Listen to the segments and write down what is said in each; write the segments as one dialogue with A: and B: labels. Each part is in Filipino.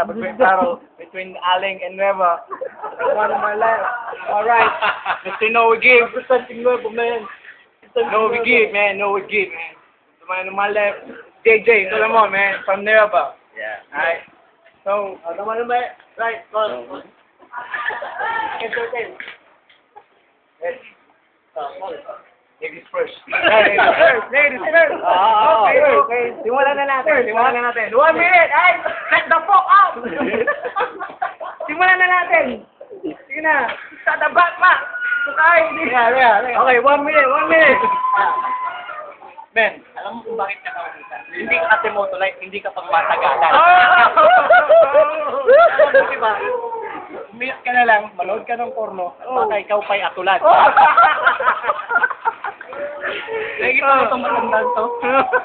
A: Between Aling and Nueva. One of my life. Alright. Mr. No we give. Representing Nueva, man. No we give, man. No we give, man. One of my left. JJ Solomon, man. From Nueva.
B: Yeah.
A: Alright. So, naman naman. Right. Go. Entertain. Yes. Ladies first. Ladies first. Okay. Simulan na natin. 1 minute. Ay, let the fuck out. Simulan na natin. Sige na. Sa the back pa. Okay, 1 minute. Ben, alam mo kung bakit ka nakulitan? Hindi ka Timotolite, hindi ka pagmatagalan. Alam mo diba? Umiyak ka na lang, manood ka ng porno, baka ikaw pa'y atulan. Nakikita mo itong matandaan to?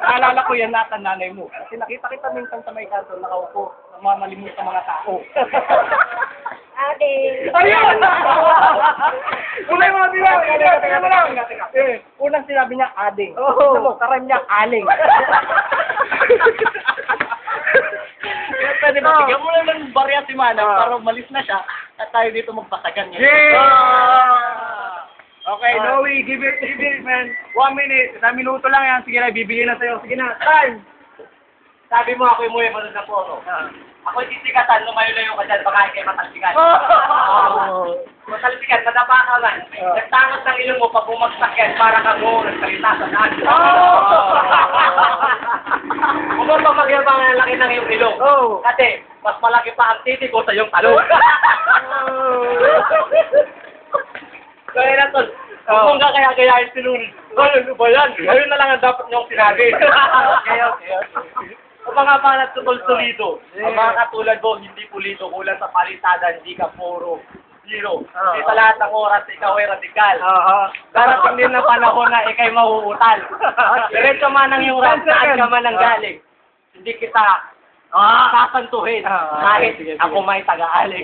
A: Naalala ko yan nata nanay mo. Kasi nakita kita minsan sa may kanto, nakaupo, mamalimut sa mga tao.
C: Ate.
A: Ayun! Unang mga bilang! Unang sinabi niya, ading. Karam niya, aling. Kaya pwede ba, bigyan mo lang ng barya si Manang para umalis na siya at tayo dito magpasagan niya. Okay, Noe, give it, man. 1 minute. 1 minuto lang yan. Sige na, bibigyan na sa'yo. Sige na, time! Sabi mo ako yung muwi, manood na po. Ako'y tisikatan, lumayo-layo ka dyan, baka kayo matalsikan. Matalsikan, madapa ka man. Nagtangos ng ilong mo, pag bumagsak yan, para kang mo, nagsalita sa daan. Kung ba magyabang ang laki ng iyong ilong? Kasi, mas malaki pa ang titi ko sa iyong talong. Kaya na tol, kung ka kaya-kayain sinunod, ano ba yan? Ngayon na lang ang dapat niyong sinabi. Okay. Ang mga banat tulido, ang mga katulad mo, hindi pulido, kulang sa palitada, hindi ka puro zero. Sa lahat ng oras, ikaw ay radikal. Darating din na panahon na ikay mahuutal. Diretso man ang iyong rap, saan ka man ang galing. Hindi kita sasantuhin kahit ako may taga-aling.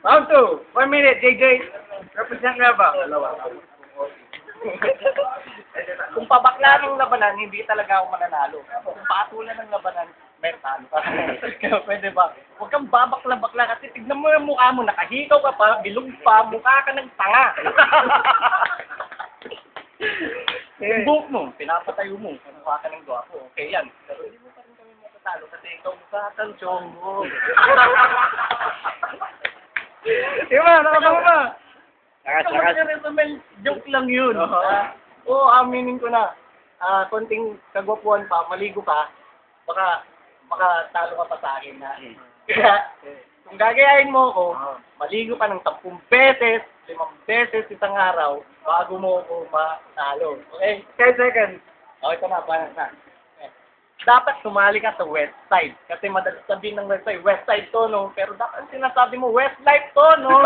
A: Round 2. 1 minute, JJ. Represent Nueva. Kung pabakla ng labanan, hindi talaga ako mananalo. Kung patulan ng labanan, may talo ka. Kaya pwede ba? Huwag kang babakla-bakla kasi tignan mo yung mukha mo, nakahikaw ka pa, bilog pa, mukha ka ng tanga. Yung buhok mo, pinapatayo mo, mukha ka ng gwapo. Okay yan. Pero hindi mo pa rin kami matatalo kasi ikaw mukha kang chongo. Diba? Nakabang ba? Joke lang yun. Oo, aminin ko na. Konting kagwapuan pa, maligo ka, baka talo ka pa sa akin na. Kaya, kung gagayahin mo ako, maligo ka ng 10 beses, 5 beses isang araw, bago mo ako matalo. Okay? 10 seconds. Okay, ito na, paano na. Dapat sumali ka sa west side. Kasi madalas sabihin ng west side to, no? Pero dapat sinasabi mo, west life to, no?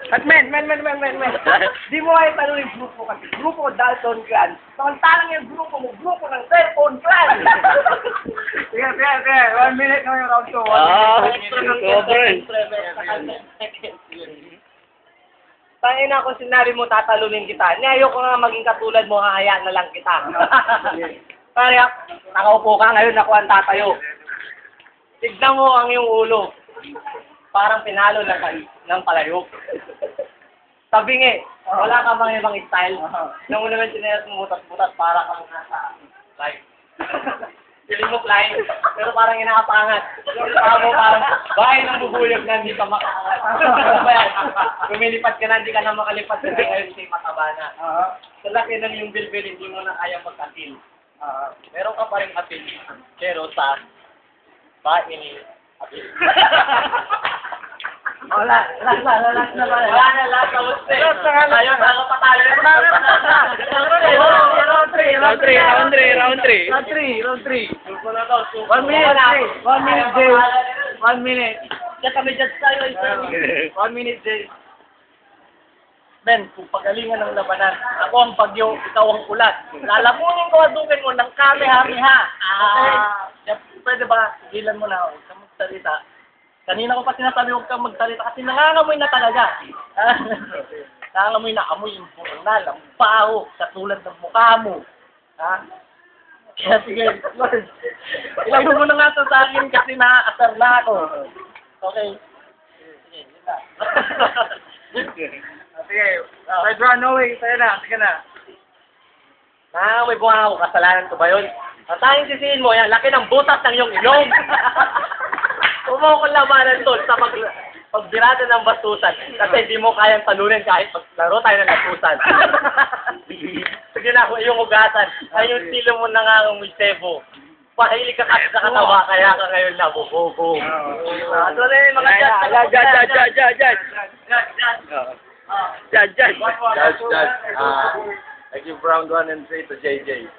A: At men. Di mo ay tanong yung grupo kasi. Grupo Dalton Clan. Samantalang yung grupo mo, grupo ng Cellphone Clan. Sige. 1 minute na yung round 2. Tangin na kung sinari mo, tatalunin kita. Ayoko nga maging katulad mo, hahayaan na lang kita. Kaya, nakaupo ka ngayon, ako ang tatayo. Tignan mo ang iyong ulo. Parang pinalo ng palayok. Tabingi, wala ka bang ibang style? Nung una naman sinelas mo butas-butas para kang nasa live. Feeling mo flying, pero parang inakapangat. Mo parang bahay ng bubuyog na hindi ka makaangat. Ano ba yan? Lumilipat ka na, hindi ka na makalipat kasi ngayon hindi mataba na. Sa laki ng yung bilbil, hindi mo na kaya magkatil. Meron ka pa rin apil, pero sa bahay apil. Wala na ba? Wala na, last na gusto. Ayun, ako patalo. Round 3. 1 minute. Diyan kami dyan sa'yo. 1 minute, Jay. Ben, kung pagalingan ng labanan, ako ang bagyo, ikaw ang ulat. Lalamunin ko, adukin mo ng kamehameha. Okay? Pwede ba, hilan mo na ako, sa magsalita. Kanina ko pa sinasabi huwag kang magsalita kasi nangangamoy na talaga. Nangangamoy na amoy yung burnal, ang baho, katulad ng mukha mo. Ha? Kaya sige, Lord, ilayo mo na nga ito sa akin kasi naaasar na ako. Okay. Sige, yun na.
B: Sige, third round, no way. Sa'yo na, sige na.
A: Nangangamoy bunga ako, kasalanan ko ba yun? Ang tanging sisihin mo, yan, laki ng butas ng iyong ilong. Huwag ko labanan tol sa pagbirada ng bastusan kasi hindi mo kayang talunin kahit maglaro tayo ng bastusan. Sige na, yung ugatan. Ay yung estilo mo nangangamoy sebo. Pahilig ka kasi sa katawa, kaya ka ngayon nabububo. So na yung mga judge.
B: I give round 1 and 3 to JJ.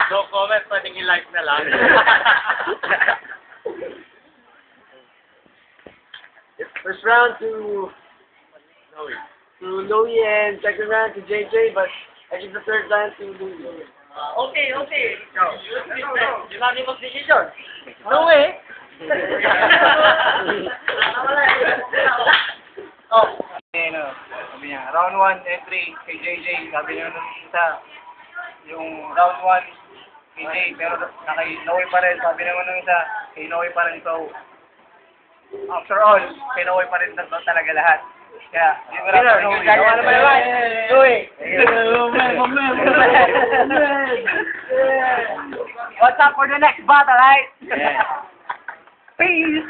A: No comment, pwedeng i-like na lang.
B: First round to Louie and second round to JJ, but I give the third round to Louie.
A: Okay. Unanimous decision. No way. Oh.
B: Sabi niya, round 1 and 3 kay JJ. Sabi niya nung isa, yung round 1 kay Jay, pero kay Noe pa rin. Sabi naman nung isa, kay Noe pa rin. So, after all, kay Noe pa rin talaga lahat. Kaya, yun mo lang.
A: What's up for the next battle, right?
B: Yeah.
A: Peace!